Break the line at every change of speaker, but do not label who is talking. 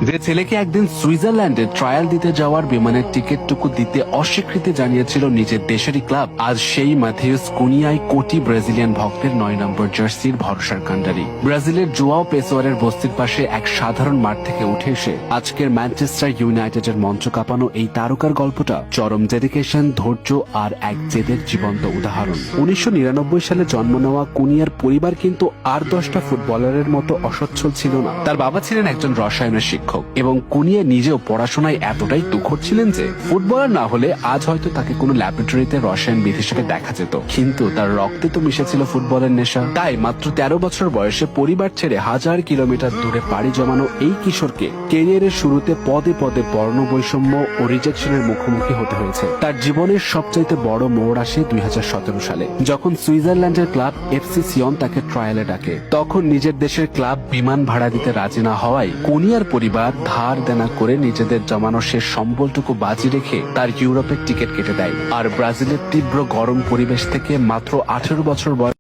যে ছেলেকে একদিন সুইজারল্যান্ডে ট্রায়াল দিতে যাওয়ার বিমানের টিকিটটুকু দিতে অস্বীকৃতি জানিয়েছিল নিজের দেশেরই ক্লাব, আজ সেই ম্যাথিউস কুনিয়ায় কোটি ব্রাজিলিয়ান ভক্তের 9 নম্বর জার্সির ভরসার কান্ডারি। ব্রাজিলের জোয়াও পেসোয়ারের বস্তির পাশে এক সাধারণ মাঠ থেকে উঠে এসে আজকের ম্যানচেস্টার ইউনাইটেডের মঞ্চ কাঁপানো এই তারকার গল্পটা চরম ডেডিকেশন, ধৈর্য আর এক জেদের জীবন্ত উদাহরণ। 1999 সালে জন্ম নেওয়া কুনিয়ার পরিবার কিন্তু আর 10টা ফুটবলারের মতো অসচ্ছল ছিল না। তার বাবা ছিলেন একজন রসায়নের শিক্ষক এবং কুনিয়া নিজেও পড়াশোনায় এতটাই তুখর ছিলেন যে ফুটবলার না হলে আজ হয়তো তাকে কোনো ল্যাবরেটরিতে রসায়নবিদ হিসেবে দেখা যেত, কিন্তু তার রক্তে তো মিশেছিল ফুটবলের নেশা। তাই মাত্র 13 বছর বয়সে পরিবার ছেড়ে 1000 কিলোমিটার দূরে পাড়ি জমানো এই কিশোরকে ক্যারিয়ারের শুরুতে পদে পদে বর্ণ বৈষম্য ও রিজেকশনের মুখোমুখি হতে হয়েছে। তার জীবনের সবচাইতে বড় মোড় আসে 2017 সালে, যখন সুইজারল্যান্ডের ক্লাব এফসি সিয়ন তাকে ট্রায়ালে ডাকে। তখন নিজের দেশের ক্লাব বিমান ভাড়া দিতে রাজি না হওয়ায় কুনিয়ার পরিবার ধার দেনা করে নিজেদের জমানো শেষ সম্বলটুকু বাজি রেখে তার ইউরোপের টিকিট কেটে দেয়। আর ব্রাজিলের তীব্র গরম পরিবেশ থেকে মাত্র 18 বছর বয়স